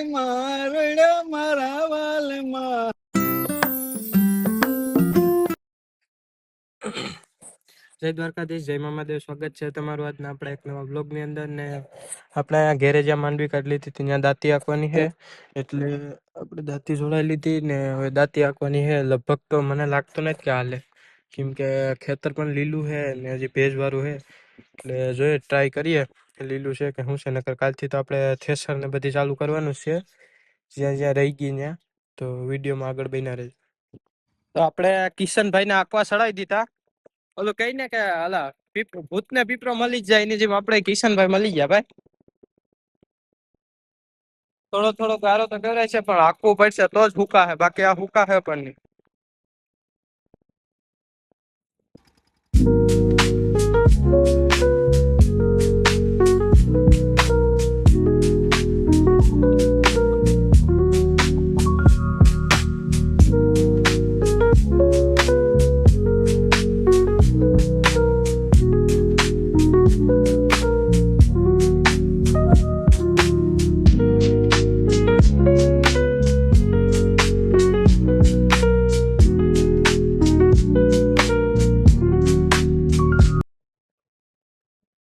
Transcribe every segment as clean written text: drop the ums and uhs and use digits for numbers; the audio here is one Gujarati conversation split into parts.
મારડા મારા વાલમાં. જય દ્વારકાધીશ, જય મામાદેવ. સ્વાગત છે તમારું આજના આપણા એક નવા બ્લોગની અંદર. ને આપણે અહીંયા ઘેરે જ્યાં માંડવી કાઢી લીધી હતી ત્યાં દાંતી આંકવાની છે, એટલે આપણે દાંતી જોડાઈ લીધી ને હવે દાંતી આંકવાની છે. લગભગ તો મને લાગતું નથી કે હાલે, કેમ કે ખેતર પણ લીલું છે ને હજી ભેજવાળું છે, એટલે જોઈએ ટ્રાય કરીએ લીલું છે કે શું છે. નકર કાલથી તો આપણે થ્રેસર ને બધી ચાલુ કરવાનું છે, જ્યાં જ્યાં રહી ગઈ ત્યાં. તો વિડીયોમાં આગળ બન્યા રહેજો. તો આપણે કિશનભાઈને આંકવા ચડાવી દીધા. ઓલું કઈ ને કે હાલા ભૂત ને પીપરો મળી જ જાય એની જેમ આપણે કિશનભાઈ મળી ગયા ભાઈ. થોડો થોડો ગારો તો કરાય છે પણ આખવું પડશે તો જ હુકા હે, બાકી આ હુકા હે પણ નહીં.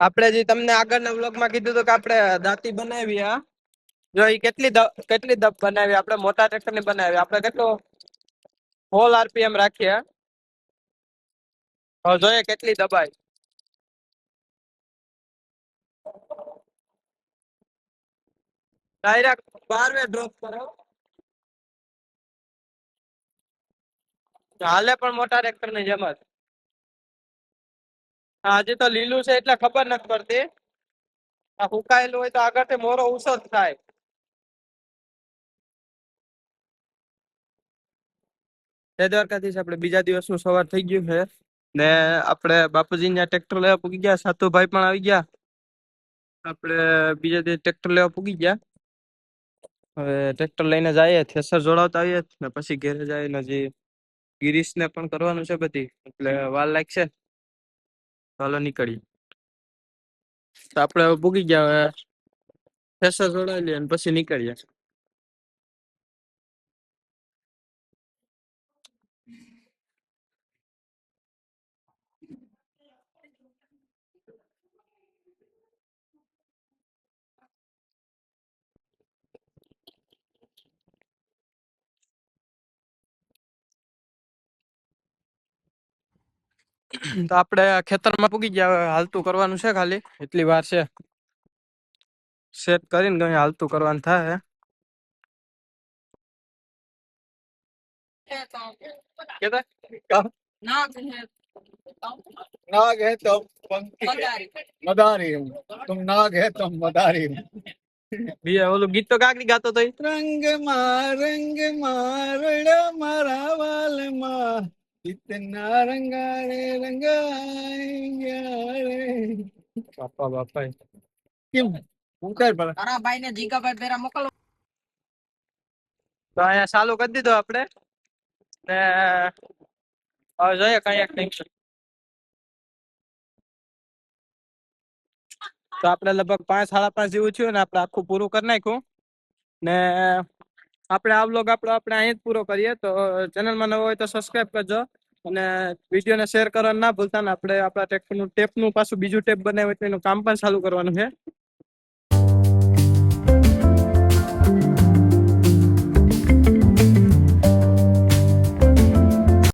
આપણે જે તમને આગળના વ્લોગમાં કીધું હતું કે આપણે દાંતી બનાવી, હા જો એ કેટલી દબ બનાવી. આપણે મોટા ટ્રેક્ટર ની બનાવી. આપણે કેટલો 16 RPM રાખીએ. હવે જોઈએ કેટલી દબાય. ડાયરેક્ટ 12 ડ્રોપ કરો. હાલે પણ મોટા ટ્રેક્ટર ની જેમ જ. હજી તો લીલું છે એટલે ખબર નથી પડતી. આ સુકાયેલું હોય તો આગળથી મોરો ઊંચો જ થાય. જય દ્વારકાધીશ. આપણે બીજા દિવસનું સવાર થઈ ગયું છે ને આપણે બાપુજી ના ટ્રેક્ટર લેવા પૂગી ગયા. સાતુભાઈ પણ આવી ગયા. આપણે બીજા દિવસ ટ્રેક્ટર લેવા પૂગી ગયા. હવે ટ્રેક્ટર લઈને જઈએ, થ્રેસર જોડાવતા આવીએ ને પછી ઘેરે જઈને હજી ગિરીશ ને પણ કરવાનું છે બધી, એટલે વાર લાગશે. ચાલો નીકળી. તો આપણે હવે પૂગી ગયા. હવે થ્રેસર જોડાવી લઈએ અને પછી નીકળીએ. તો આપણે ખેતરમાં પૂગી ગયા. હાલતું કરવાનું છે, ખાલી એટલી વાર છે. સેટ કરીને કઈ હાલતું કરવાનું થાય. नाग है तो मदारी हूँ, तुम नाग है तो मदारी हूँ. બીજા ઓલું ગીત તો કાકડી ગાતો તો રંગ મારડા મારા વાલમાં કિતના રંગારે રંગાયા રે. બાપા બાપા કેમ ઉતાર પર તારા ભાઈ ને જીગાભાઈ પેરા મોકલો. તો અહીંયા ચાલુ કરી દીધો આપણે ને હવે જોઈએ કઈ. તો આપણે લગભગ 5 સાડા 5 જેવું થયું ને આપણે આખું પૂરું કરી નાખ્યું ને આપણે આ વ્લોગ આપણે અહીં જ પૂરો કરીએ. તો ચેનલમાં નવો હોય તો સબસ્ક્રાઇબ કરજો અને વિડીયોને શેર કરવાનું ના ભૂલતા. ને આપણે આપણા ટેપનું પાછું બીજું ટેપ બનાવ્યું એનું કામ પણ ચાલુ કરવાનું છે.